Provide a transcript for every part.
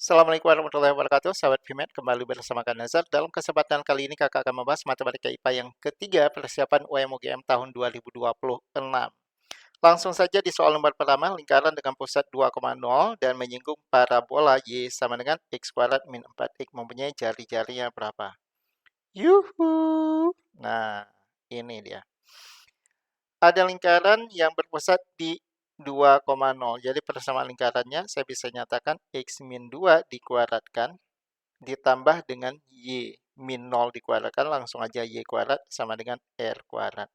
Assalamualaikum warahmatullahi wabarakatuh, sahabat Vmed, kembali bersama Kak Nazar. Dalam kesempatan kali ini kakak akan membahas matematika IPA yang ketiga, persiapan UM-UGM tahun 2026. Langsung saja di soal nomor pertama, lingkaran dengan pusat 2,0 dan menyinggung parabola Y sama dengan X kuadrat min 4X mempunyai jari-jarinya berapa? Yuhu! Nah, ini dia. Ada lingkaran yang berpusat di 2,0. Jadi persamaan lingkarannya saya bisa nyatakan X min 2 dikuadratkan ditambah dengan Y min 0 dikuadratkan, langsung aja Y kuadrat sama dengan R kuadrat.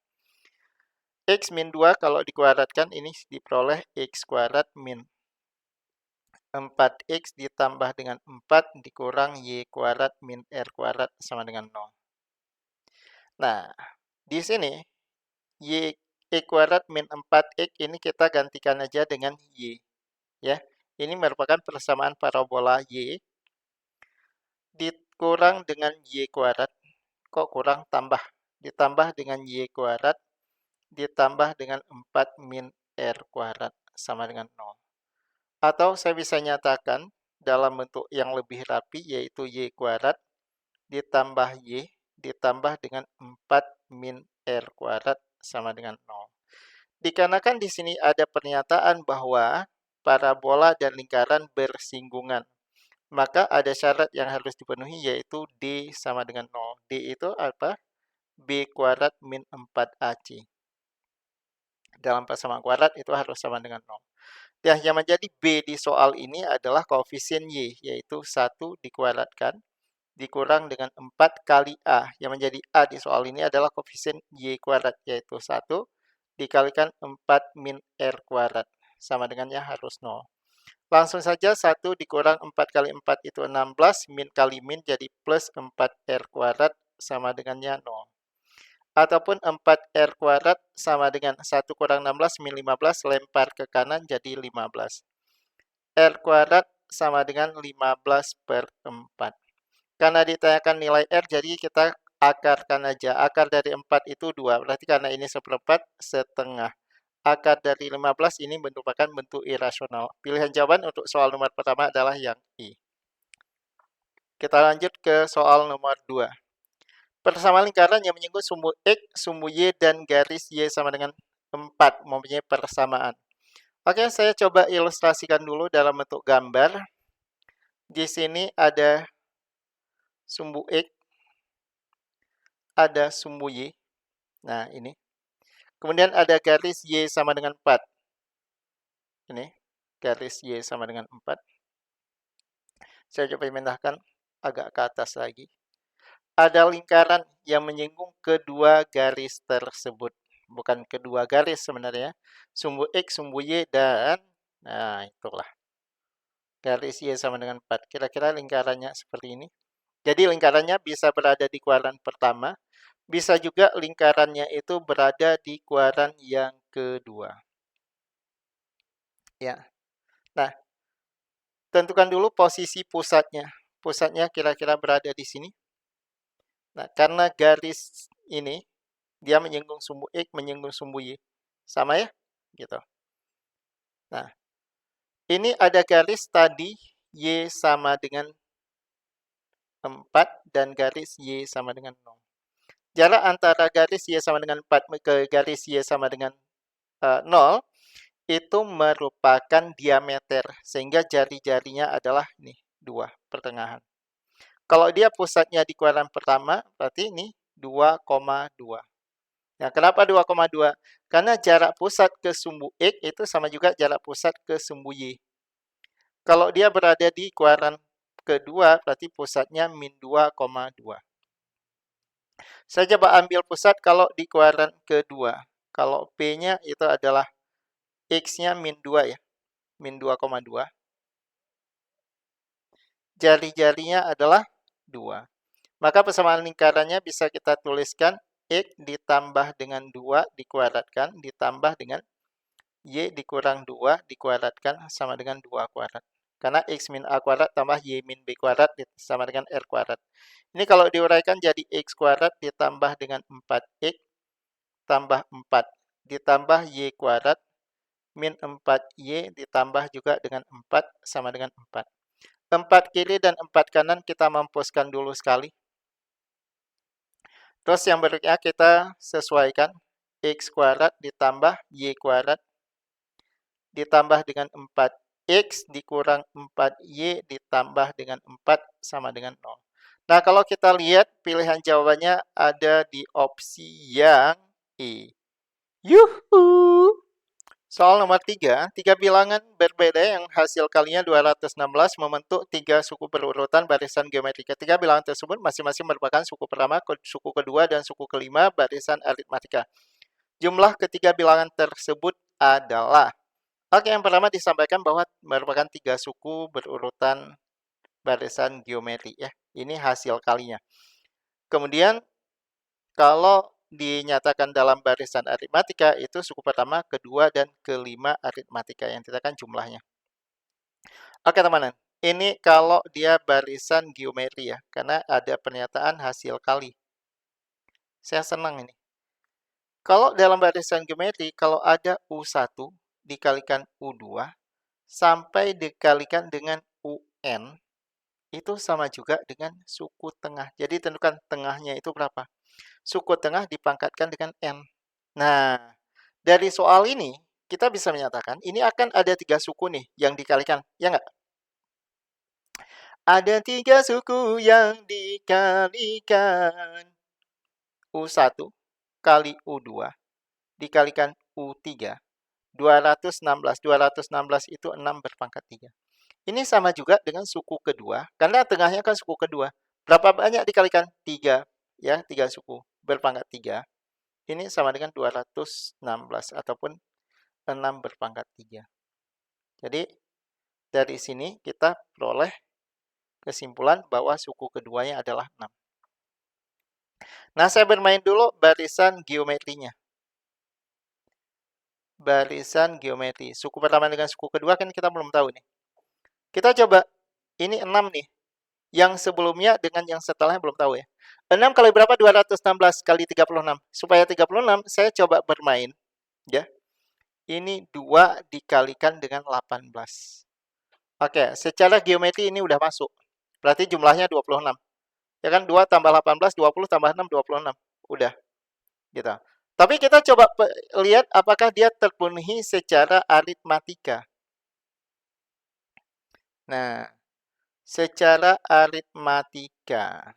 X min 2 kalau dikuadratkan ini diperoleh X kuadrat min 4X ditambah dengan 4 dikurang Y kuadrat min R kuadrat sama dengan 0. Nah, di sini Y kuadrat min 4X ini kita gantikan aja dengan Y. Ya, ini merupakan persamaan parabola Y dikurang dengan Y kuadrat. Kok kurang? Tambah. Ditambah dengan Y kuadrat, ditambah dengan 4 min R kuadrat sama dengan 0. Atau saya bisa nyatakan dalam bentuk yang lebih rapi, yaitu Y kuadrat ditambah Y, ditambah dengan 4 min R kuadrat sama dengan 0. Dikarenakan di sini ada pernyataan bahwa parabola dan lingkaran bersinggungan, maka ada syarat yang harus dipenuhi, yaitu D sama dengan 0. D itu apa? B kuadrat min 4AC. Dalam persamaan kuadrat itu harus sama dengan 0. Ya, yang menjadi B di soal ini adalah koefisien Y, yaitu 1 dikuadratkan dikurang dengan 4 kali A. Yang menjadi A di soal ini adalah koefisien Y kuadrat, yaitu 1 dikalikan 4 min R kuadrat. Sama dengannya harus 0. Langsung saja 1 dikurang 4 kali 4 itu 16, min kali min jadi plus 4R kuadrat sama dengannya 0. Ataupun 4R kuadrat sama dengan 1 kurang 16 min 15, lempar ke kanan jadi 15. R kuadrat sama dengan 15 per 4. Karena ditanyakan nilai R, jadi kita akarkan aja. Akar dari 4 itu 2, berarti karena ini seperempat, setengah. Akar dari 15 ini merupakan bentuk irasional. Pilihan jawaban untuk soal nomor pertama adalah yang I. Kita lanjut ke soal nomor 2. Persamaan lingkaran yang menyinggung sumbu X, sumbu Y, dan garis Y sama dengan 4 mempunyai persamaan. Oke, saya coba ilustrasikan dulu dalam bentuk gambar. Di sini ada sumbu X, ada sumbu Y. Nah, ini. Kemudian ada garis Y sama dengan 4. Ini, garis Y sama dengan 4. Saya coba pindahkan agak ke atas lagi. Ada lingkaran yang menyinggung kedua garis tersebut. Bukan kedua garis sebenarnya. Sumbu X, sumbu Y, dan nah itulah. Garis Y sama dengan 4. Kira-kira lingkarannya seperti ini. Jadi lingkarannya bisa berada di kuadran pertama. Bisa juga lingkarannya itu berada di kuadran yang kedua. Ya. Nah, tentukan dulu posisi pusatnya. Pusatnya kira-kira berada di sini. Nah, karena garis ini dia menyinggung sumbu X, menyinggung sumbu Y. Sama ya? Gitu. Nah, ini ada garis tadi Y sama dengan 4 dan garis Y sama dengan 0. Jarak antara garis Y sama dengan 4 ke garis Y sama dengan 0 itu merupakan diameter. Sehingga jari-jarinya adalah nih, 2, pertengahan. Kalau dia pusatnya di kuadran pertama, berarti ini 2,2. Nah, kenapa 2,2? Karena jarak pusat ke sumbu X itu sama juga jarak pusat ke sumbu Y. Kalau dia berada di kuadran kedua, berarti pusatnya min 2,2. Saya coba ambil pusat kalau di kuadran kedua. Kalau P-nya itu adalah X-nya min 2 ya, min 2,2. Jari-jarinya adalah 2. Maka persamaan lingkarannya bisa kita tuliskan X ditambah dengan 2 dikuadratkan, ditambah dengan Y dikurang 2 dikuadratkan sama dengan 2 kuadrat. Karena X min A kuadrat tambah Y min B kuadrat sama dengan R kuadrat. Ini kalau diuraikan jadi X kuadrat ditambah dengan 4X tambah 4 ditambah Y kuadrat min 4Y ditambah juga dengan 4 sama dengan 4. 4 kiri dan 4 kanan kita mampuskan dulu sekali. Terus yang berikutnya kita sesuaikan. X kuadrat ditambah Y kuadrat ditambah dengan 4X dikurang 4Y ditambah dengan 4 sama dengan 0. Nah, kalau kita lihat pilihan jawabannya ada di opsi yang E. Yuhu! Soal nomor 3, 3 bilangan berbeda yang hasil kalinya 216 membentuk 3 suku berurutan barisan geometri. Ketiga bilangan tersebut masing-masing merupakan suku pertama, suku kedua, dan suku kelima barisan aritmatika. Jumlah ketiga bilangan tersebut adalah... Oke, yang pertama disampaikan bahwa merupakan 3 suku berurutan barisan geometri ya. Ini hasil kalinya. Kemudian kalau dinyatakan dalam barisan aritmatika itu suku pertama, kedua, dan kelima aritmatika yang ditekan jumlahnya. Oke teman-teman, ini kalau dia barisan geometri ya, karena ada pernyataan hasil kali. Saya senang ini. Kalau dalam barisan geometri, kalau ada U1 dikalikan U2 sampai dikalikan dengan UN, itu sama juga dengan suku tengah. Jadi tentukan tengahnya itu berapa. Suku tengah dipangkatkan dengan N. Nah, dari soal ini, kita bisa menyatakan ini akan ada 3 suku nih yang dikalikan. Ya nggak? Ada 3 suku yang dikalikan. U1 kali U2 dikalikan U3. 216. 216 itu 6 berpangkat 3. Ini sama juga dengan suku kedua, karena tengahnya kan suku kedua. Berapa banyak dikalikan? 3. Ya, 3 suku berpangkat 3. Ini sama dengan 216 ataupun 6 berpangkat 3. Jadi, dari sini kita peroleh kesimpulan bahwa suku keduanya adalah 6. Nah, saya bermain dulu barisan geometrinya. Barisan geometri. Suku pertama dengan suku kedua kan kita belum tahu nih. Kita coba, ini 6 nih. Yang sebelumnya dengan yang setelahnya belum tahu ya. 6 kali berapa? 216 kali 36. Supaya 36, saya coba bermain. Ya. Ini 2 dikalikan dengan 18. Oke, secara geometri ini udah masuk. Berarti jumlahnya 26. Ya kan, 2 tambah 18, 20 tambah 6, 26. Udah. Gitu. Tapi kita coba lihat apakah dia terpenuhi secara aritmatika. Nah, secara aritmatika.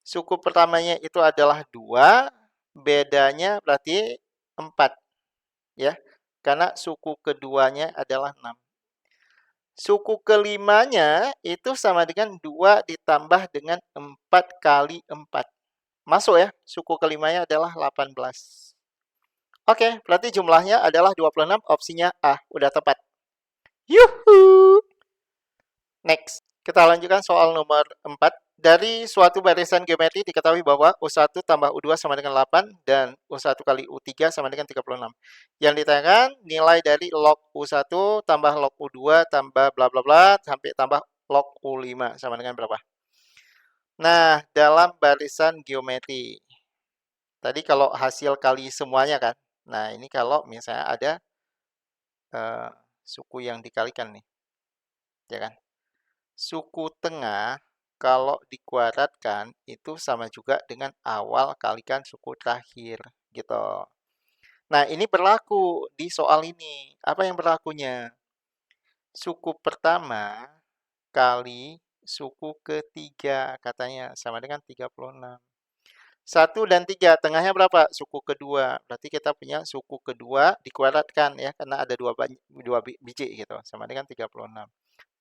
Suku pertamanya itu adalah 2, bedanya berarti 4. Ya, karena suku keduanya adalah 6. Suku kelimanya itu sama dengan 2 ditambah dengan 4 kali 4. Masuk ya, suku kelimanya adalah 18. Oke, berarti jumlahnya adalah 26, opsinya A, udah tepat. Yuhu! Next, kita lanjutkan soal nomor 4. Dari suatu barisan geometri diketahui bahwa U1 tambah U2 sama dengan 8 dan U1 kali U3 sama dengan 36. Yang ditanyakan nilai dari log U1 tambah log U2 tambah bla bla bla sampai tambah log U5 sama dengan berapa? Nah, dalam barisan geometri. Tadi kalau hasil kali semuanya kan. Nah, ini kalau misalnya ada suku yang dikalikan nih. Ya kan? Suku tengah kalau dikuadratkan itu sama juga dengan awal kalikan suku terakhir gitu. Nah, ini berlaku di soal ini. Apa yang berlakunya? Suku pertama kali suku ketiga katanya sama dengan 36. 1 dan 3, tengahnya berapa? Suku kedua. Berarti kita punya suku kedua dikuadratkan ya, karena ada 2 biji gitu, sama dengan 36.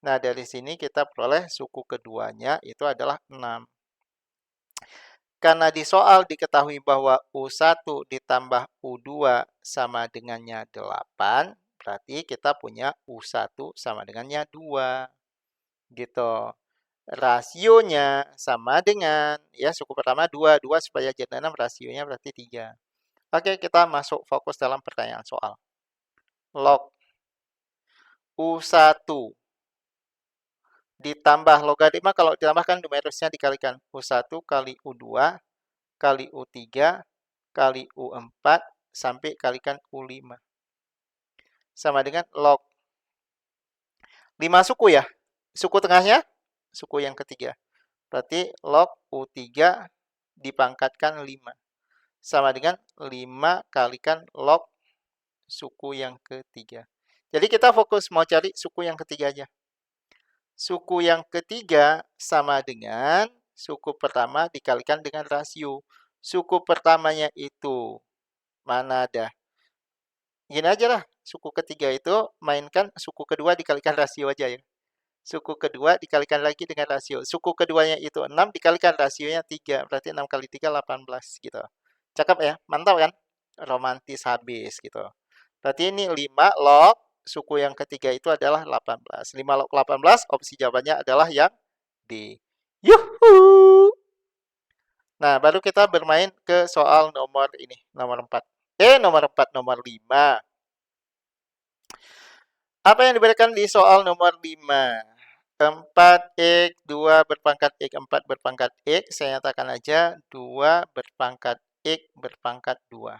Nah, dari sini kita peroleh suku keduanya itu adalah 6. Karena di soal diketahui bahwa U1 ditambah U2 sama dengannya 8, berarti kita punya U1 sama dengannya 2. Gitu. Rasionya sama dengan, ya suku pertama 2. 2 supaya jadi 6, rasionya berarti 3. Oke, kita masuk fokus dalam pertanyaan soal. Log U1 ditambah logaritma, kalau ditambahkan numerusnya dikalikan. U1 kali U2 kali U3 kali U4 sampai kalikan U5. Sama dengan log 5 suku ya. Suku tengahnya, suku yang ketiga. Berarti log U3 dipangkatkan 5. Sama dengan 5 kalikan log suku yang ketiga. Jadi kita fokus mau cari suku yang ketiga aja. Suku yang ketiga sama dengan suku pertama dikalikan dengan rasio. Suku pertamanya itu mana ada? Gini aja lah, suku ketiga itu mainkan suku kedua dikalikan rasio aja ya. Suku kedua dikalikan lagi dengan rasio. Suku keduanya itu 6 dikalikan rasionya 3. Berarti 6 kali 3, 18 gitu. Cakep ya, mantap kan? Romantis habis gitu. Berarti ini 5 log, suku yang ketiga itu adalah 18. 5 log 18, opsi jawabannya adalah yang D. Yuhu! Nah, baru kita bermain ke soal nomor ini, nomor 4. Nomor 4, nomor 5. Apa yang diberikan di soal nomor 5? 4x, 2 berpangkat x, 4 berpangkat x. Saya nyatakan aja 2 berpangkat x berpangkat 2.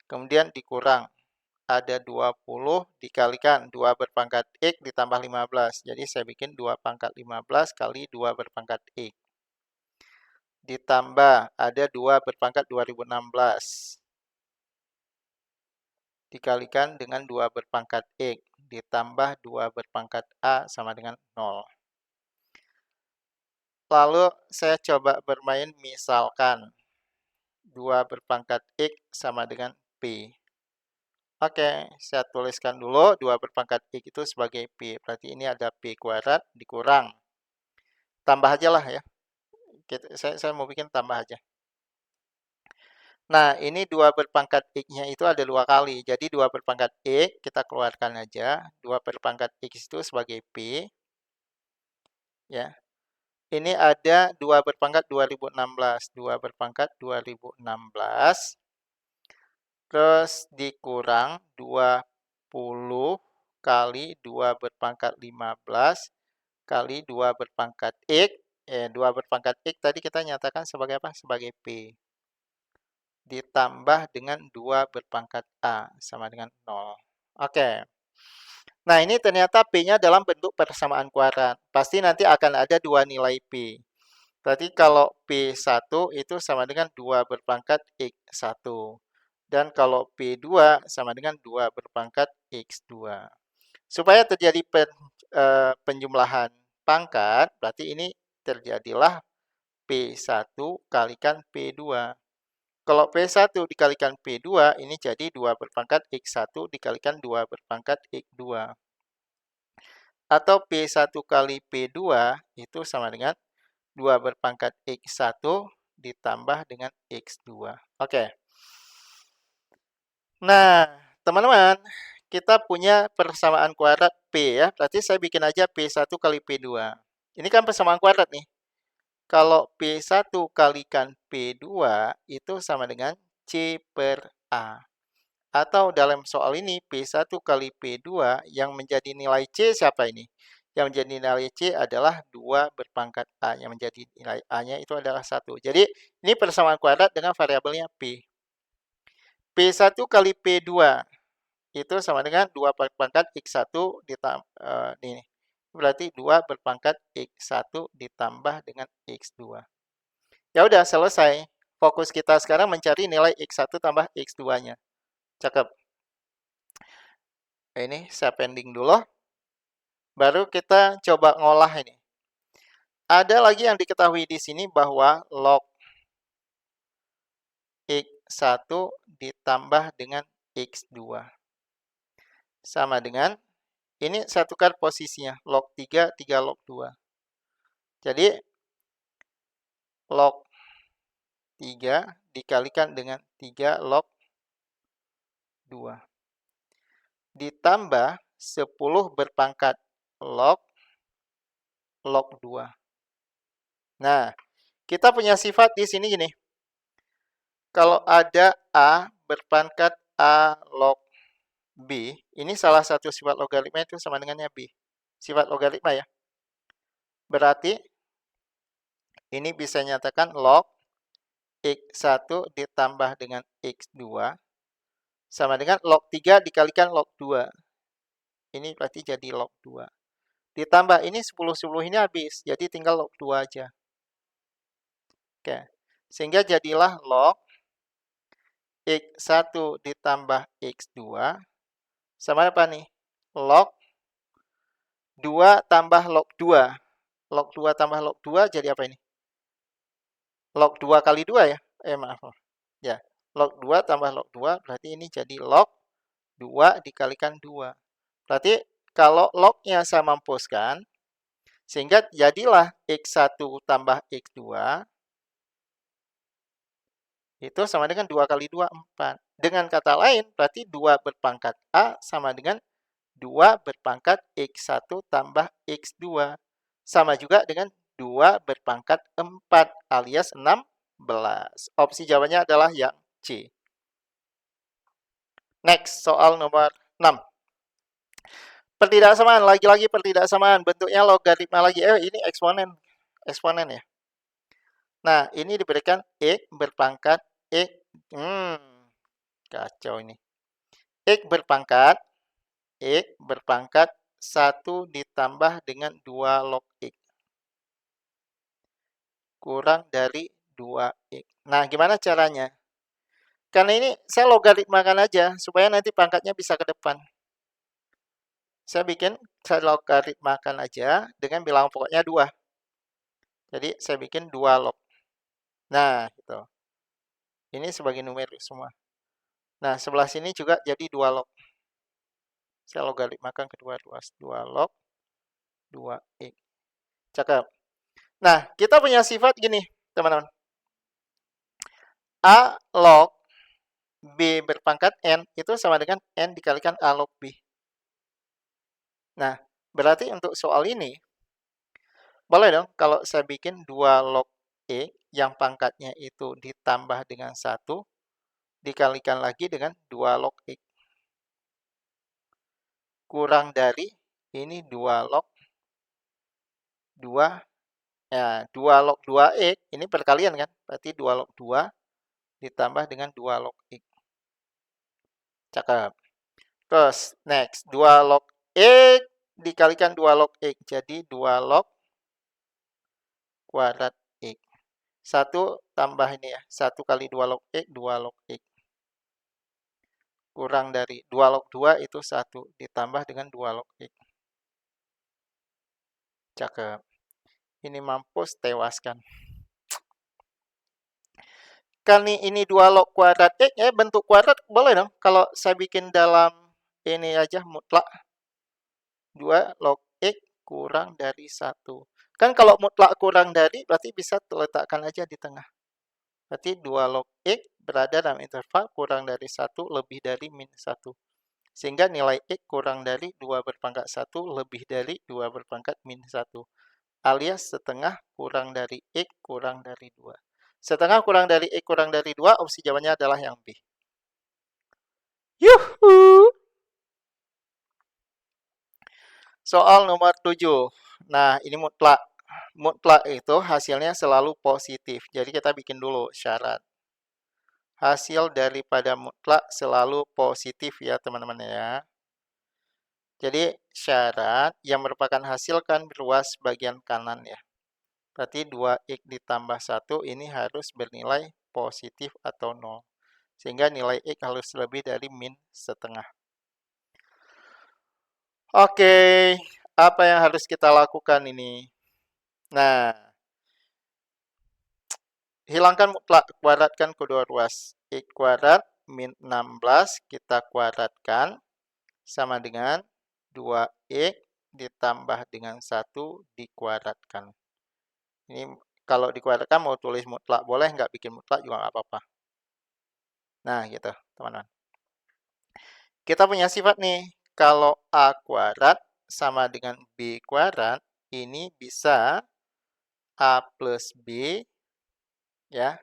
Kemudian dikurang. Ada 20 dikalikan 2 berpangkat x ditambah 15. Jadi saya bikin 2 pangkat 15 kali 2 berpangkat x. Ditambah ada 2 berpangkat 2016. Dikalikan dengan 2 berpangkat x. Ditambah 2 berpangkat a sama dengan 0. Lalu saya coba bermain misalkan 2 berpangkat x sama dengan p. Oke, saya tuliskan dulu 2 berpangkat x itu sebagai p. Berarti ini ada p kuadrat dikurang. Tambah aja lah ya. Saya mau bikin tambah aja. Nah, ini 2 berpangkat x-nya itu ada 2 kali. Jadi 2 berpangkat x kita keluarkan aja. 2 berpangkat x itu sebagai p. Ya. Ini ada 2 berpangkat 2016. 2 berpangkat 2016. Terus dikurang 20 kali 2 berpangkat 15 kali 2 berpangkat x. 2 berpangkat x tadi kita nyatakan sebagai apa? Sebagai p. Ditambah dengan 2 berpangkat a sama dengan 0. Oke. Nah, ini ternyata p-nya dalam bentuk persamaan kuadrat. Pasti nanti akan ada 2 nilai p. Berarti kalau P1 itu sama dengan 2 berpangkat X1. Dan kalau P2 sama dengan 2 berpangkat X2. Supaya terjadi penjumlahan pangkat, berarti ini terjadilah P1 kalikan P2. Kalau P1 dikalikan P2, ini jadi 2 berpangkat X1 dikalikan 2 berpangkat X2. Atau P1 kali P2 itu sama dengan 2 berpangkat X1 ditambah dengan X2. Oke. Nah, teman-teman, kita punya persamaan kuadrat P ya. Berarti saya bikin aja P1 kali P2. Ini kan persamaan kuadrat nih. Kalau P1 kalikan P2 itu sama dengan C per A. Atau dalam soal ini, P1 kali P2 yang menjadi nilai C siapa ini? Yang menjadi nilai C adalah 2 berpangkat A. Yang menjadi nilai A-nya itu adalah 1. Jadi, ini persamaan kuadrat dengan variabelnya P. P1 kali P2 itu sama dengan 2 berpangkat X1 ditambah, ini. Berarti 2 berpangkat X1 ditambah dengan X2. Ya udah, selesai. Fokus kita sekarang mencari nilai X1 tambah X2-nya. Cakep. Ini saya pending dulu. Baru kita coba ngolah ini. Ada lagi yang diketahui di sini bahwa log X1 ditambah dengan X2. Sama dengan, ini saya tukar posisinya. Log 3, 3 log 2. Jadi, log 3 dikalikan dengan 3 log 2. Ditambah 10 berpangkat log 2. Nah, kita punya sifat di sini gini. Kalau ada A berpangkat A log B, ini salah satu sifat logaritma itu sama dengannya B. Sifat logaritma ya. Berarti ini bisa nyatakan log X1 ditambah dengan X2 sama dengan log 3 dikalikan log 2. Ini berarti jadi log 2. Ditambah ini 10 ini habis. Jadi tinggal log 2 aja. Oke. Sehingga jadilah log X1 ditambah X2 sama apa nih? Log 2 tambah log 2. Log 2 tambah log 2 jadi apa ini? Log 2 kali 2 ya? Maaf. Ya, log 2 tambah log 2 berarti ini jadi log 2 dikalikan 2. Berarti kalau lognya saya mampuskan, sehingga jadilah X1 tambah X2 itu sama dengan 2 kali 2, 4. Dengan kata lain, berarti 2 berpangkat A sama dengan 2 berpangkat X1 tambah X2. Sama juga dengan 2 berpangkat 4 alias 16. Opsi jawabannya adalah yang C. Next, soal nomor 6. Pertidaksamaan, lagi-lagi pertidaksamaan. Bentuknya logaritma lagi. Ini eksponen. Eksponen ya. Nah, ini diberikan X berpangkat X. Kacau ini. X berpangkat 1 ditambah dengan 2 log X. Kurang dari 2X. Nah, gimana caranya? Karena ini saya logaritmakan aja, supaya nanti pangkatnya bisa ke depan. Saya logaritmakan aja dengan bilangan pokoknya 2. Jadi, saya bikin 2 log. Nah, gitu. Ini sebagai numerik semua. Nah, sebelah sini juga jadi 2 log. Saya logaritmakan kedua 2 log 2X. Cakep. Nah, kita punya sifat gini, teman-teman. A log B berpangkat N itu sama dengan N dikalikan A log B. Nah, berarti untuk soal ini, boleh dong kalau saya bikin 2 log X yang pangkatnya itu ditambah dengan 1, dikalikan lagi dengan 2 log X. Kurang dari ini 2 log 2. Ya, 2 log 2X, ini perkalian kan? Berarti 2 log 2 ditambah dengan 2 log X. Cakep. Terus, next. 2 log X dikalikan 2 log X. Jadi 2 log kuadrat X. 1 tambah ini ya. 1 kali 2 log X, 2 log X. Kurang dari 2 log 2 itu 1. Ditambah dengan 2 log X. Cakep. Ini mampus tewaskan. Kali ini 2 log kuadrat X, bentuk kuadrat boleh dong. Kalau saya bikin dalam ini aja mutlak. 2 log X kurang dari 1. Kan kalau mutlak kurang dari, berarti bisa letakkan aja di tengah. Berarti 2 log X berada dalam interval kurang dari 1 lebih dari min 1. Sehingga nilai X kurang dari 2 berpangkat 1 lebih dari 2 berpangkat min 1. Alias setengah kurang dari X kurang dari 2. Setengah kurang dari X kurang dari 2, opsi jawabannya adalah yang B. Yuhu! Soal nomor 7. Nah, ini mutlak. Mutlak itu hasilnya selalu positif. Jadi kita bikin dulu syarat. Hasil daripada mutlak selalu positif ya teman-teman ya. Jadi syarat yang merupakan hasil kan ruas bagian kanan ya. Berarti 2X ditambah 1 ini harus bernilai positif atau 0. Sehingga nilai X harus lebih dari min setengah. Oke, apa yang harus kita lakukan ini? Nah, hilangkan mutlak, kuadratkan kedua ruas. X kuadrat min 16 kita kuadratkan sama dengan 2X ditambah dengan 1 dikuadratkan. Ini kalau dikuadratkan mau tulis mutlak boleh, nggak bikin mutlak juga nggak apa-apa. Nah, gitu, teman-teman. Kita punya sifat nih, kalau A kuadrat sama dengan B kuadrat, ini bisa A plus B, ya,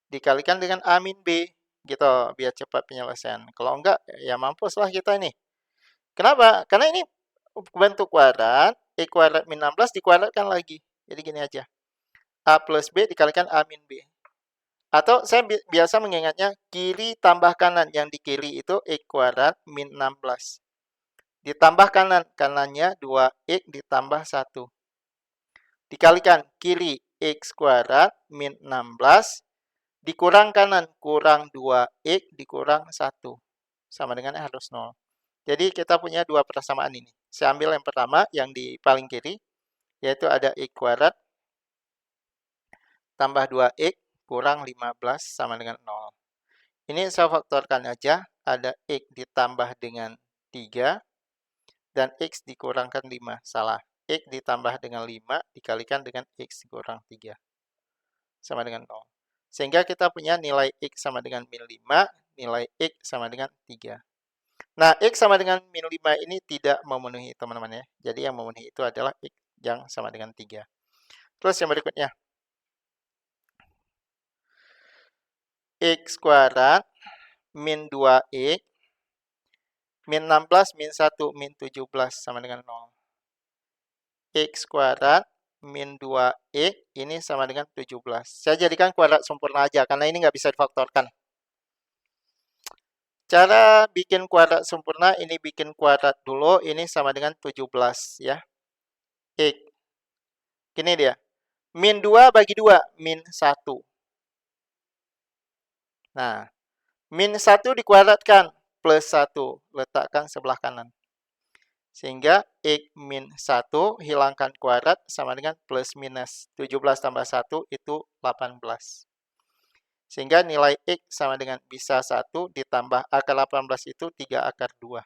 dikalikan dengan A min B, gitu, biar cepat penyelesaian. Kalau enggak, ya mampuslah kita ini. Kenapa? Karena ini bentuk kuadrat, X kuadrat min 16 dikuadratkan lagi. Jadi gini aja. A plus B dikalikan A min B. Atau saya biasa mengingatnya kiri tambah kanan. Yang di kiri itu X kuadrat min 16. Ditambah kanan, kanannya 2x ditambah 1. Dikalikan kiri x kuadrat min 16, dikurang kanan, kurang 2x dikurang 1. Sama dengan harus 0. Jadi kita punya dua persamaan ini. Saya ambil yang pertama, yang di paling kiri, yaitu ada x kuadrat tambah 2x kurang 15 sama dengan 0. Ini saya faktorkan aja, ada x ditambah dengan 3, dan x dikurangkan 5. Salah. X ditambah dengan 5 dikalikan dengan x dikurang 3. Sama dengan 0. Sehingga kita punya nilai x sama dengan min 5, nilai x sama dengan 3. Nah, x sama dengan min 5 ini tidak memenuhi, teman-teman ya. Jadi yang memenuhi itu adalah x yang sama dengan 3. Terus yang berikutnya. X kuadrat min 2x min 16 min 1 min 17 sama dengan 0. X kuadrat min 2x ini sama dengan 17. Saya jadikan kuadrat sempurna aja, karena ini nggak bisa difaktorkan. Cara bikin kuadrat sempurna, ini bikin kuadrat dulu, ini sama dengan 17 ya. X. Gini dia. Min 2 bagi 2, min 1. Nah, min 1 dikuadratkan, plus 1. Letakkan sebelah kanan. Sehingga x min 1 hilangkan kuadrat sama dengan plus minus. 17 tambah 1 itu 18. Sehingga nilai x sama dengan bisa 1 ditambah akar 18 itu 3 akar 2.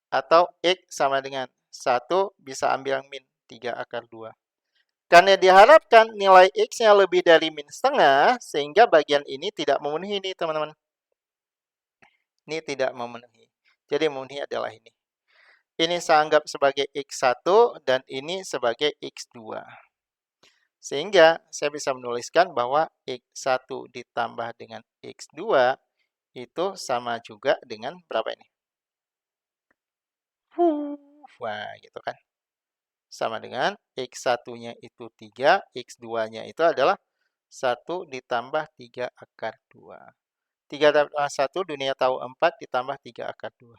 Atau x sama dengan 1 bisa ambil yang min 3 akar 2. Karena diharapkan nilai x-nya lebih dari min setengah, sehingga bagian ini tidak memenuhi ini, teman-teman. Ini tidak memenuhi. Jadi memenuhi adalah ini. Ini saya anggap sebagai x1 dan ini sebagai x2. Sehingga saya bisa menuliskan bahwa x1 ditambah dengan x2 itu sama juga dengan berapa ini? Wah, gitu kan. Sama dengan x1-nya itu 3, x2-nya itu adalah 1 ditambah 3 akar 2. 3 tambah 1, dunia tahu 4 ditambah 3 akar 2.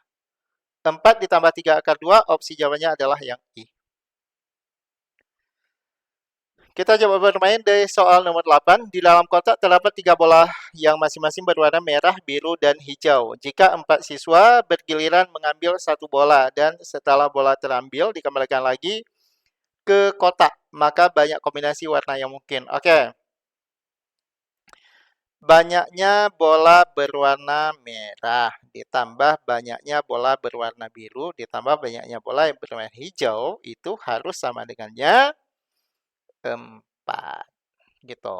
4 ditambah 3 akar 2, opsi jawabannya adalah yang I. Kita coba bermain dari soal nomor 8. Di dalam kotak terdapat 3 bola yang masing-masing berwarna merah, biru, dan hijau. Jika 4 siswa bergiliran mengambil 1 bola dan setelah bola terambil dikembalikan lagi ke kotak, maka banyak kombinasi warna yang mungkin. Oke. Banyaknya bola berwarna merah ditambah banyaknya bola berwarna biru ditambah banyaknya bola yang berwarna hijau itu harus sama dengannya 4 gitu.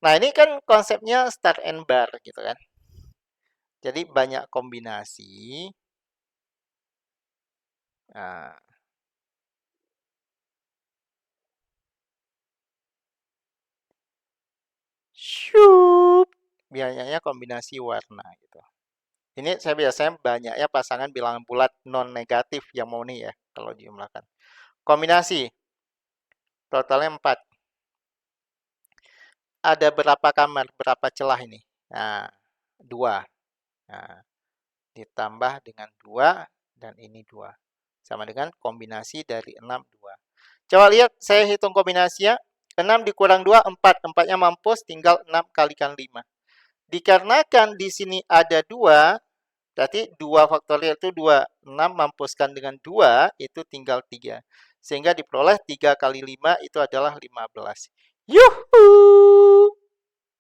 Nah, ini kan konsepnya start and bar gitu kan. Jadi banyak kombinasi. Nah, syup, biasanya kombinasi warna gitu. Ini saya biasanya banyaknya pasangan bilangan bulat non negatif yang mau nih ya kalau dijumlahkan. Kombinasi totalnya 4. Ada berapa kamar, berapa celah ini? Nah, 2. Nah, ditambah dengan 2 dan ini 2. Sama dengan kombinasi dari 6, 2. Coba lihat, saya hitung kombinasinya. 6 dikurang 2, 4. 4-nya mampus, tinggal 6 kalikan 5. Dikarenakan di sini ada 2, berarti 2 faktorial itu 2. 6 mampuskan dengan 2, itu tinggal 3. Sehingga diperoleh 3 kali 5 itu adalah 15. Yuhuu!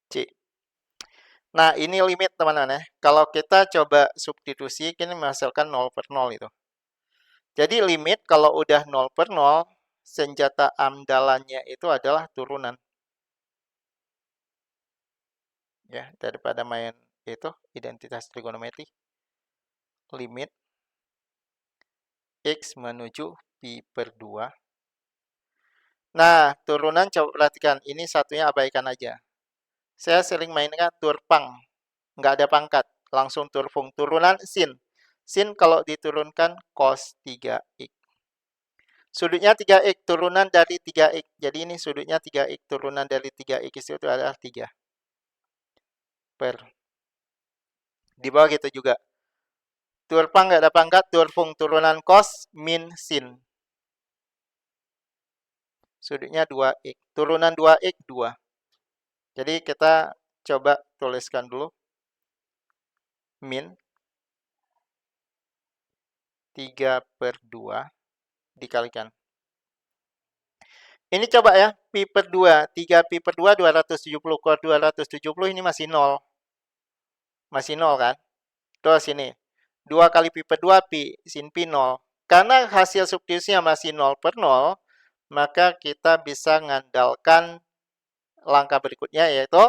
C. Nah, ini limit teman-teman ya. Kalau kita coba substitusi, ini menghasilkan 0 per 0 itu. Jadi limit kalau udah 0 per 0, senjata andalannya itu adalah turunan. Ya, daripada main itu identitas trigonometri. Limit x menuju pi per 2. Nah, turunan coba perhatikan. Ini satunya abaikan aja. Saya sering mainkan turpang. Nggak ada pangkat. Langsung turfung. Turunan sin. Sin kalau diturunkan cos 3x. Sudutnya 3x. Turunan dari 3x. Jadi ini sudutnya 3x. Turunan dari 3x itu adalah 3. Per. Di bawah gitu juga. Turpang nggak ada pangkat, turfung turunan cos min sin. Sudutnya 2x. Turunan 2x 2. Jadi kita coba tuliskan dulu. Min 3/2 dikalikan. Ini coba ya, pi per 2. 3 pi per 2, 270 kur 270 ini masih 0. Masih 0 kan? Terus sini. 2 kali pi per 2 pi, sin pi 0. Karena hasil substitusinya masih 0 per 0, maka kita bisa mengandalkan langkah berikutnya yaitu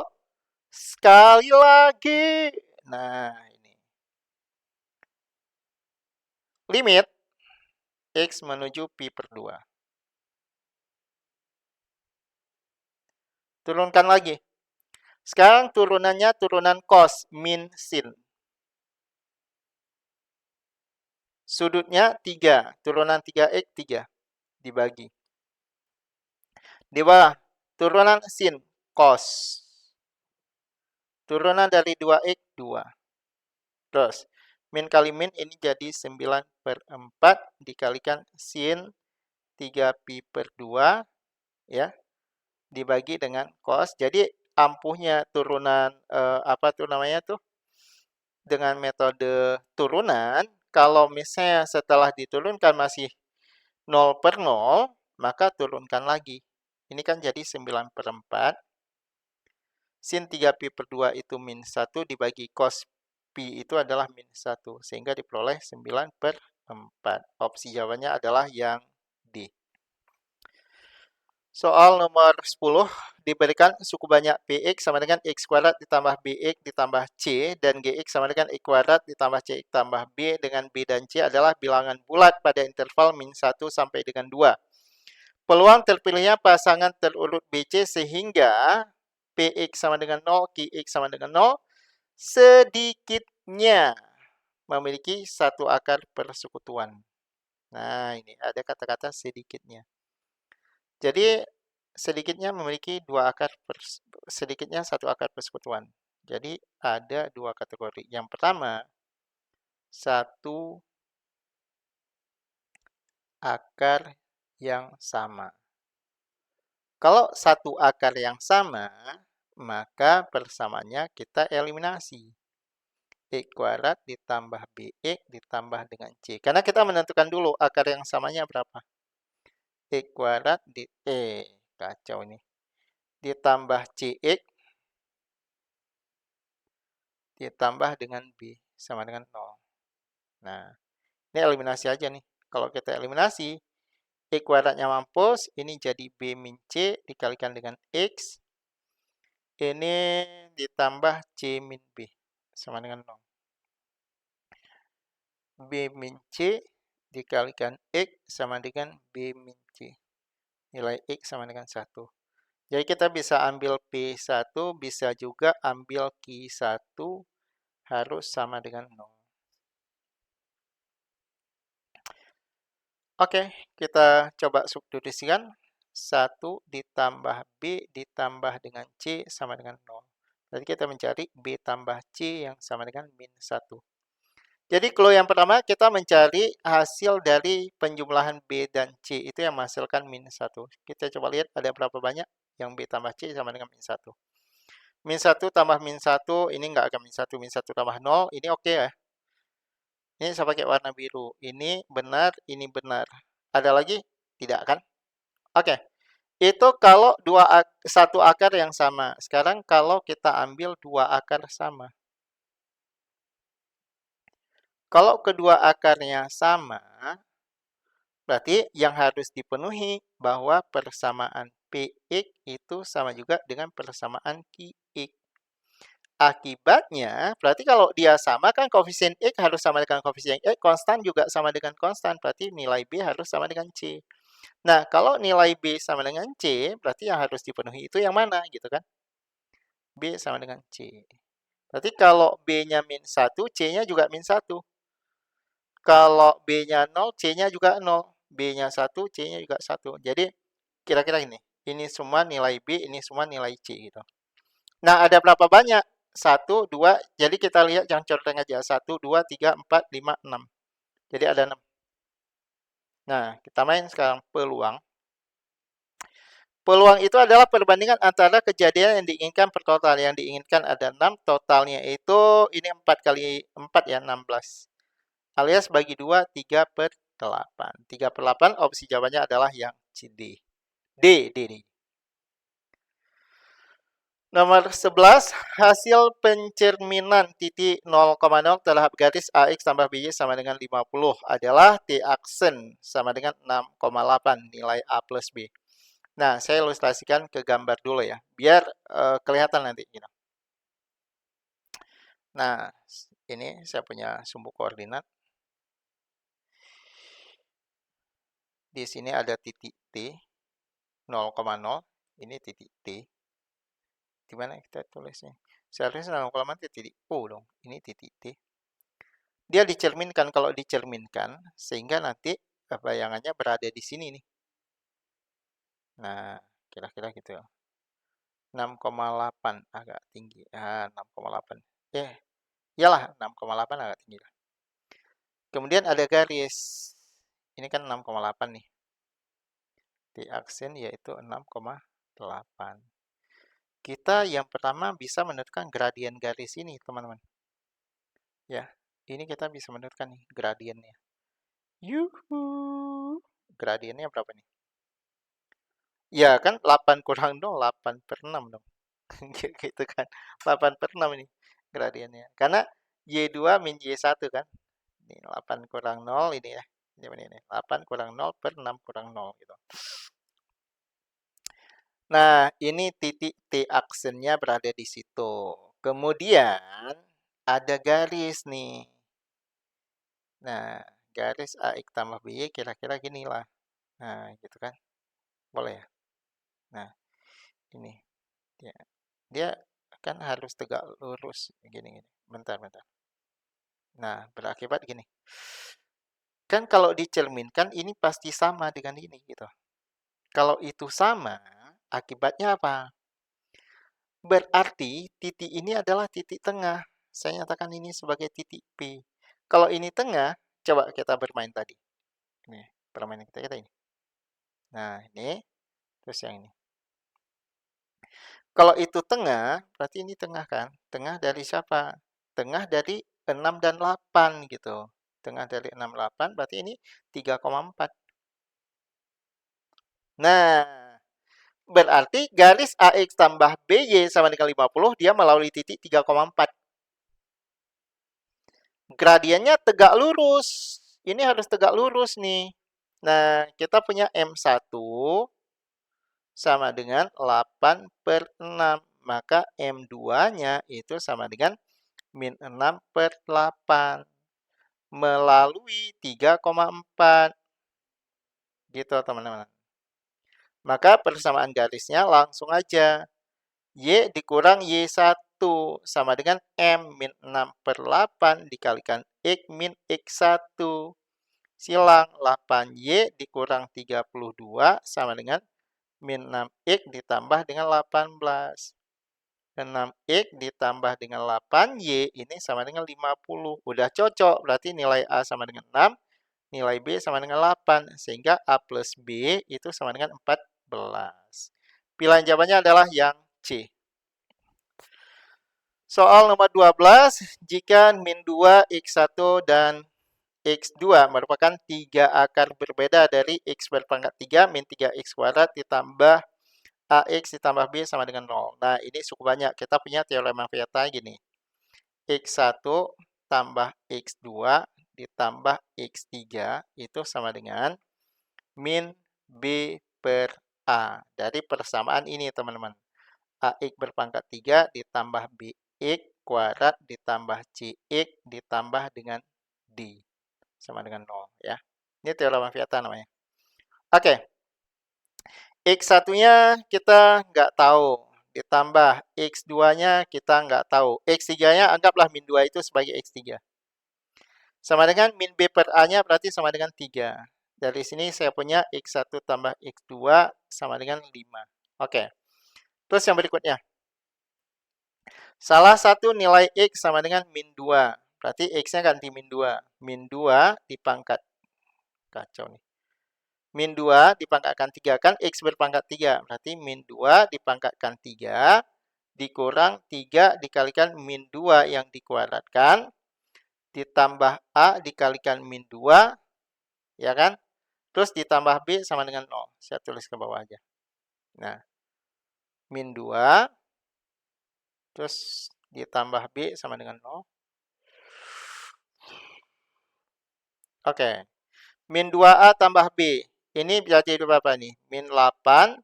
sekali lagi. Nah, ini. Limit x menuju pi per 2. Turunkan lagi. Sekarang turunannya turunan cos min sin. Sudutnya 3. Turunan 3x 3. Dibagi. Di bawah, turunan sin cos. Turunan dari 2x 2. Terus, min kali min ini jadi 9/4 dikalikan sin 3 pi per 2 ya, dibagi dengan cos. Jadi ampuhnya turunan apa tuh namanya tuh? Dengan metode turunan, kalau misalnya setelah diturunkan masih 0 per 0, maka turunkan lagi. Ini kan jadi 9/4. Sin 3 pi per 2 itu min 1 dibagi cos pi itu adalah min 1. Sehingga diperoleh 9/4. Opsi jawabannya adalah yang D. Soal nomor 10, diberikan suku banyak px sama dengan x kuadrat ditambah bx ditambah c, dan gx sama dengan x kuadrat ditambah cx tambah b, dengan b dan c adalah bilangan bulat pada interval min 1 sampai dengan 2. Peluang terpilihnya pasangan terurut BC sehingga px sama dengan 0, qx sama dengan 0, sedikitnya memiliki satu akar persekutuan. Nah, ini ada kata-kata sedikitnya. Jadi sedikitnya memiliki sedikitnya satu akar persekutuan. Jadi ada dua kategori. Yang pertama, satu akar yang sama. Kalau satu akar yang sama, maka persamaannya kita eliminasi. X kuadrat ditambah bx ditambah dengan c. Karena kita menentukan dulu akar yang samanya berapa. X kuadrat kacau ini. Ditambah cx ditambah dengan b sama dengan 0. Nah, ini eliminasi aja nih. Kalau kita eliminasi, x kuadratnya mampus, ini jadi b min c dikalikan dengan x. Ini ditambah c min b sama dengan 0. B min c dikalikan x sama dengan b min c. Nilai x sama dengan 1. Jadi kita bisa ambil P1, bisa juga ambil Q1 harus sama dengan 0. Oke, kita coba substitusikan. 1 ditambah B ditambah dengan C sama dengan 0. Jadi kita mencari B tambah C yang sama dengan min 1. Jadi clue yang pertama kita mencari hasil dari penjumlahan B dan C itu yang menghasilkan min 1. Kita coba lihat ada berapa banyak yang B tambah C sama dengan min 1. Min 1 tambah min 1, ini nggak akan min 1. Min 1 tambah 0, ini oke ya. Ini saya pakai warna biru. Ini benar, ini benar. Ada lagi? Tidak kan? Oke. Itu kalau satu akar yang sama. Sekarang kalau kita ambil dua akar sama. Kalau kedua akarnya sama, berarti yang harus dipenuhi bahwa persamaan Px itu sama juga dengan persamaan Qx. Akibatnya, berarti kalau dia sama kan koefisien X harus sama dengan koefisien X, konstan juga sama dengan konstan, berarti nilai B harus sama dengan C. Nah, kalau nilai B sama dengan C, berarti yang harus dipenuhi itu yang mana gitu kan? B sama dengan C. Berarti kalau B-nya min 1, C-nya juga min 1. Kalau B-nya 0, C-nya juga 0. B-nya 1, C-nya juga 1. Jadi, kira-kira ini. Ini semua nilai B, ini semua nilai C gitu. Nah, ada berapa banyak 1, 2. Jadi kita lihat yang coreng aja. 1, 2, 3, 4, 5, 6. Jadi ada 6. Nah, kita main sekarang peluang. Peluang itu adalah perbandingan antara kejadian yang diinginkan per total. Yang diinginkan ada 6, totalnya itu ini 4 kali 4 ya, 16. Alias bagi 2, 3 per 8. 3 per 8, opsi jawabannya adalah yang C, D. D. Nomor 11, hasil pencerminan titik 0,0 terhadap garis AX tambah BY sama dengan 50 adalah T aksen sama dengan 6,8 nilai A plus B. Nah, saya ilustrasikan ke gambar dulu ya, biar kelihatan nanti. Nah, ini saya punya sumbu koordinat. Di sini ada titik T 0,0, ini titik T. Di mana kita tulisnya? Seharusnya 0,0 titik O dong. Ini titik T. Dia dicerminkan, kalau dicerminkan, sehingga nanti bayangannya berada di sini nih. Nah, kira-kira gitu. 6,8 agak tinggi. 6,8. Iyalah 6,8 agak tinggi. Kemudian ada garis. Ini kan 6,8 nih. Di aksen yaitu 6,8. Kita yang pertama bisa menentukan gradien garis ini, teman-teman. Ya, ini kita bisa menentukan nih gradiennya. Yuhu. Gradiennya berapa nih? Ya kan 8 kurang 0, 8 per 6 dong. Gitu kan. 8 per 6 ini gradiennya. Karena Y2 min Y1 kan. Ini 8 kurang 0 ini ya. Ini 8 kurang 0 per 6 kurang 0 gitu. Nah, ini titik T aksennya berada di situ. Kemudian ada garis nih. Nah, garis AX tambah BY kira-kira gini lah. Nah, gitu kan. Boleh ya? Nah, ini. Dia kan harus tegak lurus. Gini. Bentar. Nah, berakibat gini. Kan kalau dicerminkan ini pasti sama dengan ini gitu. Kalau itu sama, akibatnya apa? Berarti titik ini adalah titik tengah. Saya nyatakan ini sebagai titik P. Kalau ini tengah, coba kita bermain tadi. Ini, permainan kita ini. Nah, ini. Terus yang ini. Kalau itu tengah, berarti ini tengah kan? Tengah dari siapa? Tengah dari 6 dan 8 gitu. Tengah dari 6, 8, berarti ini 3,4. Nah, berarti garis AX tambah BY sama dengan 50, dia melalui titik 3,4. Gradiennya tegak lurus. Ini harus tegak lurus nih. Nah, kita punya M1 sama dengan 8 per 6. Maka M2-nya itu sama dengan min 6 per 8. Melalui 3,4. Gitu, teman-teman. Maka persamaan garisnya langsung aja. Y dikurang Y1 sama dengan M min 6 per 8 dikalikan X min X1. Silang 8Y dikurang 32 sama dengan min 6X ditambah dengan 18. 6X ditambah dengan 8Y ini sama dengan 50. Udah cocok, berarti nilai A sama dengan 6, nilai B sama dengan 8. Sehingga A plus B itu sama dengan 14. Pilihan jawabannya adalah yang C. Soal nomor 12, jika min 2, X1, dan X2 merupakan 3 akar berbeda dari X berpangkat 3 min 3X kuadrat ditambah AX ditambah B sama dengan 0. Nah, ini cukup banyak. Kita punya teorema Vieta gini. X1 tambah X2 ditambah X3 itu sama dengan min B per A. Dari persamaan ini, teman-teman. AX berpangkat 3 ditambah BX kuadrat ditambah CX ditambah dengan D. Sama dengan 0 ya. Ini teorema Vieta namanya. Oke. X1-nya kita nggak tahu. Ditambah X2-nya kita nggak tahu. X3-nya anggaplah min 2 itu sebagai X3. Sama dengan min B per A-nya berarti sama dengan 3. Dari sini saya punya X1 tambah X2 sama dengan 5. Oke. Terus yang berikutnya. Salah satu nilai X sama dengan min 2. Berarti X-nya ganti min 2. Min 2 dipangkat. Kacau nih. Min 2 dipangkatkan 3. Kan X berpangkat 3. Berarti min 2 dipangkatkan 3. Dikurang 3 dikalikan min 2 yang dikuadratkan. Ditambah A dikalikan min 2. Ya kan? Terus ditambah B sama dengan 0. Saya tulis ke bawah aja. Nah, min 2. Terus ditambah B sama dengan 0. Oke. Min 2A tambah B. Ini jadi berapa nih? Min 8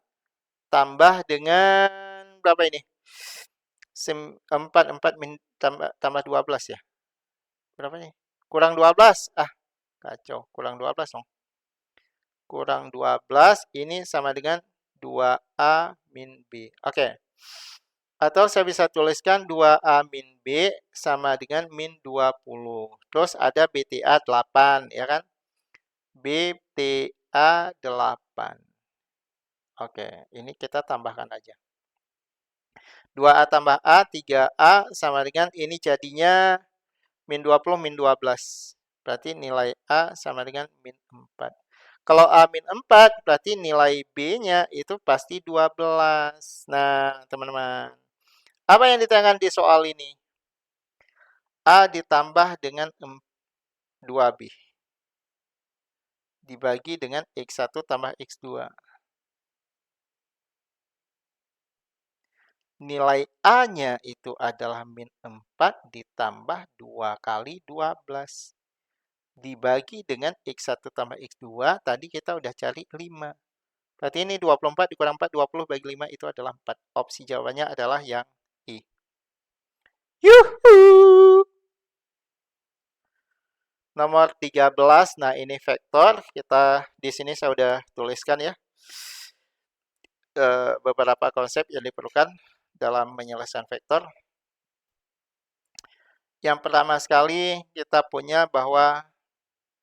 tambah dengan berapa ini? 4 min tambah 12 ya. Berapa nih? Kurang 12. Ah, kacau. Kurang 12 dong. Kurang 12 ini sama dengan 2A min B. Oke. Atau saya bisa tuliskan 2A min B sama dengan min 20. Terus ada BTA 8, ya kan? BTA 8. Oke, ini kita tambahkan aja. 2A tambah A, 3A sama dengan ini jadinya min 20 min 12. Berarti nilai A sama dengan min 4. Kalau A min 4, berarti nilai B-nya itu pasti 12. Nah, teman-teman. Apa yang ditanyakan di soal ini? A ditambah dengan 2B. Dibagi dengan X1 tambah X2. Nilai A-nya itu adalah min 4 ditambah 2 kali 12. Dibagi dengan X1 tambah X2, tadi kita udah cari 5. Berarti ini 24 dikurang 4, 20 bagi 5 itu adalah 4. Opsi jawabannya adalah yang I. Yuhu! Nomor 13, nah ini vektor. Kita di sini saya udah tuliskan ya. Beberapa konsep yang diperlukan dalam menyelesaikan vektor. Yang pertama sekali kita punya bahwa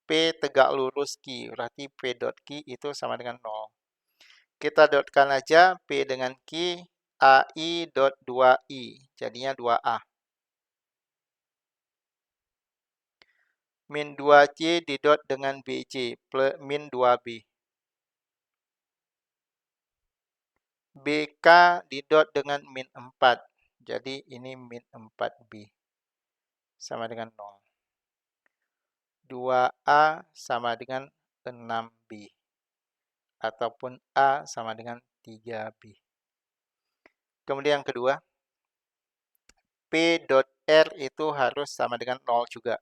P tegak lurus Q. Berarti P dot Q itu sama dengan 0. Kita dotkan aja P dengan Q, AI dot 2I. Jadinya 2A. Min 2C didot dengan BC, plus min 2B. BK didot dengan min 4. Jadi ini min 4B. Sama dengan 0. 2A sama dengan 6B. Ataupun A sama dengan 3B. Kemudian yang kedua, P dot R itu harus sama dengan 0 juga.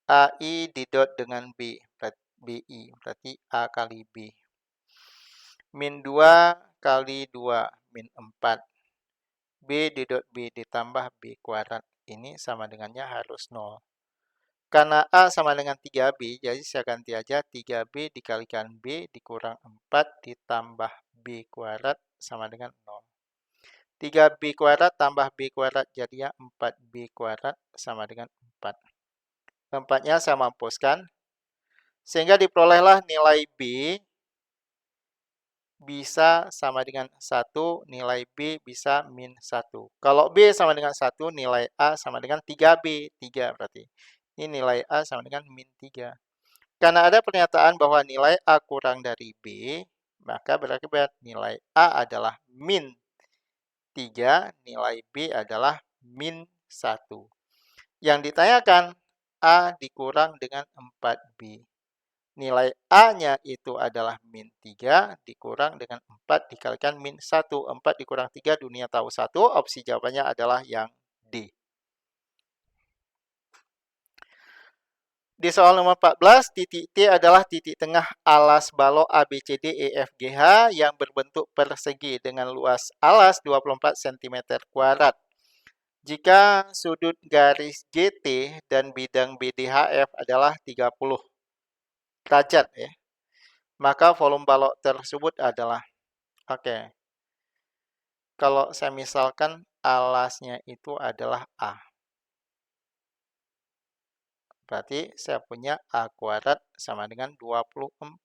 AI didot dengan B, BI, berarti A kali B. Min 2 kali 2, min 4. B didot B ditambah B kuadrat. Ini sama dengannya harus 0. Karena A sama dengan 3B, jadi saya ganti aja 3B dikalikan B dikurang 4 ditambah B kuadrat sama dengan 0. 3B kuadrat tambah B kuadrat jadinya 4B kuadrat sama dengan 4. 4-nya saya mampuskan. Sehingga diperolehlah nilai B bisa sama dengan 1, nilai B bisa min 1. Kalau B sama dengan 1, nilai A sama dengan 3B. 3 berarti. Ini nilai A sama dengan min 3. Karena ada pernyataan bahwa nilai A kurang dari B, maka berakibat nilai A adalah min 3, nilai B adalah min 1. Yang ditanyakan, A dikurang dengan 4B. Nilai A-nya itu adalah min 3, dikurang dengan 4, dikalikan min 1. 4 dikurang 3, dunia tahu 1. Opsi jawabannya adalah yang D. Di soal nomor 14, titik T adalah titik tengah alas balok ABCD EFGH yang berbentuk persegi dengan luas alas 24 cm². Jika sudut garis JT dan bidang BDHF adalah 30 derajat ya, maka volume balok tersebut adalah, oke. Kalau saya misalkan alasnya itu adalah A. Berarti saya punya A kuadrat sama dengan 24.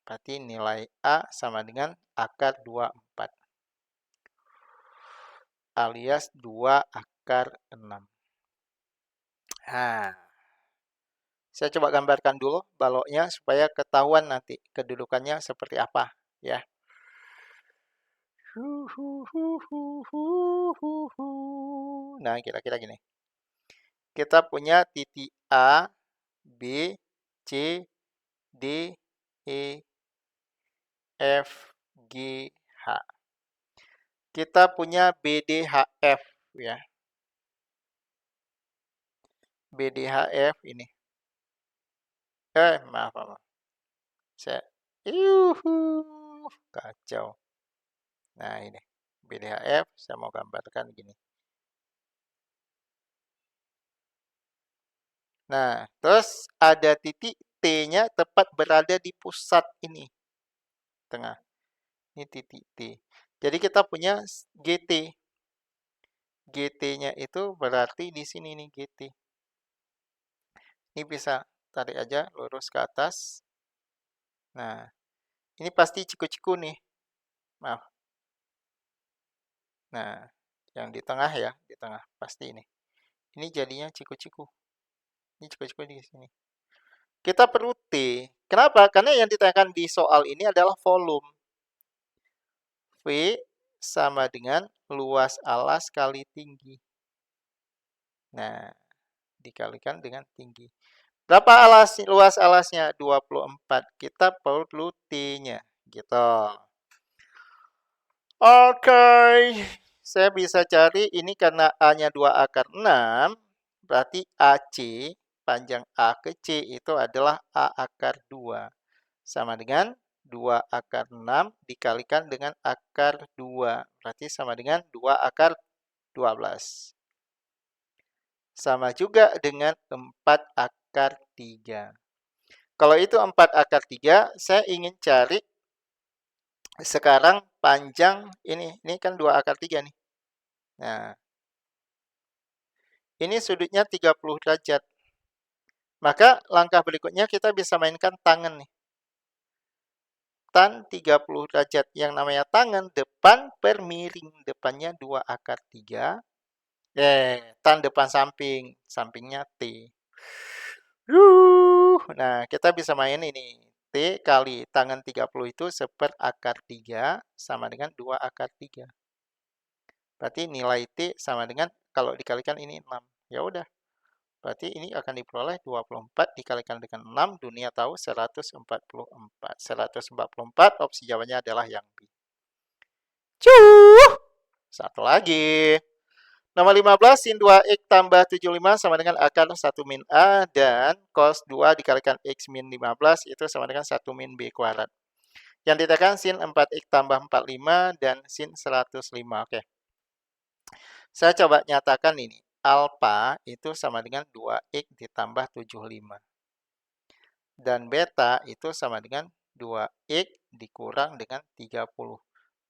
Berarti nilai A sama dengan akar 24. alias 2 akar 6. Nah, saya coba gambarkan dulu baloknya supaya ketahuan nanti kedudukannya seperti apa ya. Nah, kira-kira gini. Kita punya titik A, B, C, D, E, F, G, H. Kita punya BDHF ya. BDHF ini. Maaf. Saya kacau. Nah, ini BDHF saya mau gambarkan gini. Nah, terus ada titik T-nya tepat berada di pusat ini. Tengah. Ini titik T. Jadi kita punya GT. GT-nya itu berarti di sini nih GT. Ini bisa tarik aja lurus ke atas. Nah, ini pasti ciku-ciku nih. Maaf. Nah, yang di tengah ya, di tengah pasti ini. Ini jadinya ciku-ciku. Ini ciku-ciku di sini. Kita perlu T. Kenapa? Karena yang ditanyakan di soal ini adalah volume. V sama dengan luas alas kali tinggi. Nah, dikalikan dengan tinggi. Berapa luas alasnya? 24. Kita perlu T-nya. Gitu. Oke. Saya bisa cari ini karena A-nya 2 akar 6. Berarti AC, panjang A ke C itu adalah A akar 2. Sama dengan 2 akar 6 dikalikan dengan akar 2. Berarti sama dengan 2 akar 12. Sama juga dengan 4 akar 3. Kalau itu 4 akar 3, saya ingin cari sekarang panjang ini. Ini kan 2 akar 3 nih. Nah, ini sudutnya 30 derajat. Maka langkah berikutnya kita bisa mainkan tangan nih. Tan 30 derajat. Yang namanya tangan depan per miring. Depannya 2 akar 3. Tan depan samping. Sampingnya T. Nah, kita bisa main ini. T kali tangan 30 itu seper akar 3 sama dengan 2 akar 3. Berarti nilai T sama dengan kalau dikalikan ini 6. Ya udah. Berarti ini akan diperoleh 24 dikalikan dengan 6. Dunia tahu 144. 144 opsi jawabannya adalah yang B. Cuh! Satu lagi. Nomor 15, sin 2x tambah 75 sama dengan akar 1 min A dan cos 2 dikalikan x min 15 itu sama dengan 1 min B kuadrat. Yang ditekan sin 4x tambah 45 dan sin 105. Oke. Saya coba nyatakan ini. Alpha itu sama dengan 2x ditambah 75. Dan beta itu sama dengan 2x dikurang dengan 30.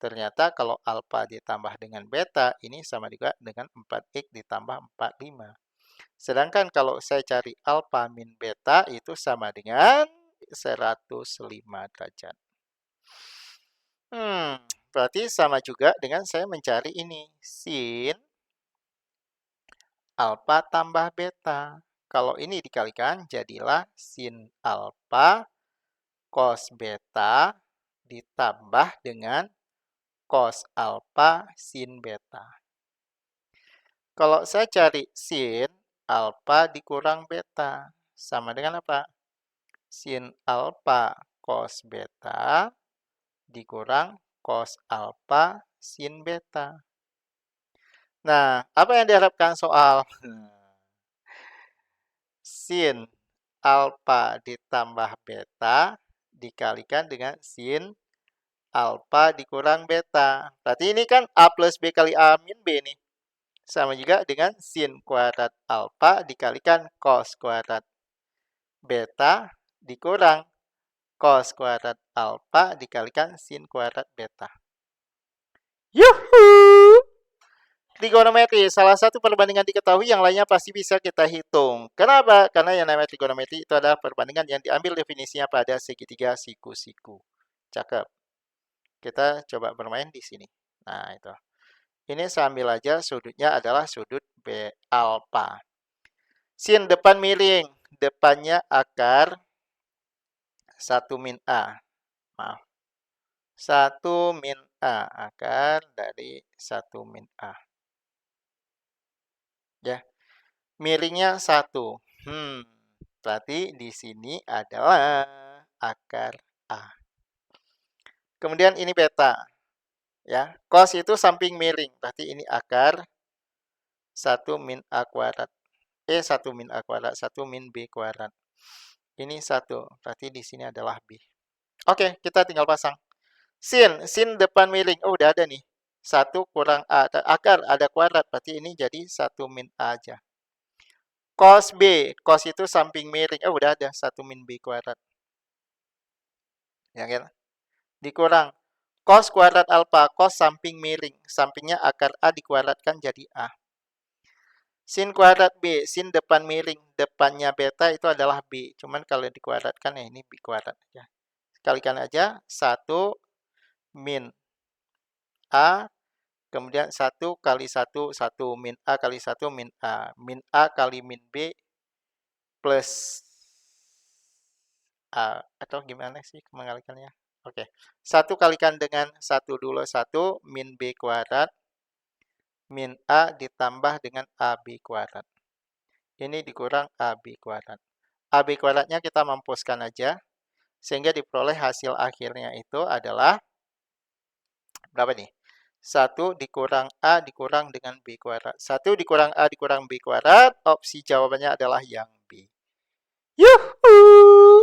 Ternyata kalau alfa ditambah dengan beta, ini sama juga dengan 4x ditambah 45. Sedangkan kalau saya cari alfa min beta, itu sama dengan 105 derajat. Berarti sama juga dengan saya mencari ini. Sin alfa tambah beta. Kalau ini dikalikan, jadilah sin alfa cos beta ditambah dengan cos alfa sin beta. Kalau saya cari sin alfa dikurang beta, sama dengan apa? Sin alfa cos beta dikurang cos alfa sin beta. Nah, apa yang diharapkan soal? Sin alfa ditambah beta dikalikan dengan sin alfa dikurang beta. Berarti ini kan A plus B kali A min B nih. Sama juga dengan sin kuadrat alfa dikalikan cos kuadrat beta dikurang cos kuadrat alfa dikalikan sin kuadrat beta. Yuhu! Trigonometri, salah satu perbandingan diketahui, yang lainnya pasti bisa kita hitung. Kenapa? Karena yang namanya trigonometri itu adalah perbandingan yang diambil definisinya pada segitiga siku-siku. Cakep. Kita coba bermain di sini. Nah, itu. Ini saya ambil aja sudutnya adalah sudut B alfa. Sin depan miring. Depannya akar 1 min A. Maaf. 1 min A. Akar dari 1 min A. Ya. Miringnya 1. Berarti di sini adalah akar A. Kemudian ini beta. Ya, cos itu samping miring. Berarti ini akar 1 min A kuadrat. 1 min A kuadrat, 1 min B kuadrat. Ini 1. Berarti di sini adalah B. Oke, kita tinggal pasang. Sin depan miring. Oh, udah ada nih. 1 kurang A. Akar ada kuadrat. Berarti ini jadi 1 min A aja. Cos B. Cos itu samping miring. Oh, udah ada. 1 min B kuadrat. Ya kan? Dikurang. Cos kuadrat alfa. Cos samping miring. Sampingnya akar A dikuadratkan jadi A. Sin kuadrat B. Sin depan miring. Depannya beta itu adalah B. Cuman kalau dikuadratkan ya ini B kuadrat aja. Kalikan aja. 1 min A. Kemudian 1 kali 1, 1 min A kali 1 min A. Min A kali min B plus A. Atau gimana sih mengalikannya? Oke. 1 kalikan dengan 1 dulu. 1 min B kuadrat. Min A ditambah dengan AB kuadrat. Ini dikurang AB kuadrat. AB kuadratnya kita mampuskan aja. Sehingga diperoleh hasil akhirnya itu adalah berapa nih? 1 dikurang A dikurang dengan B kuadrat. 1 dikurang A dikurang B kuadrat. Opsi jawabannya adalah yang B. Yuhuu!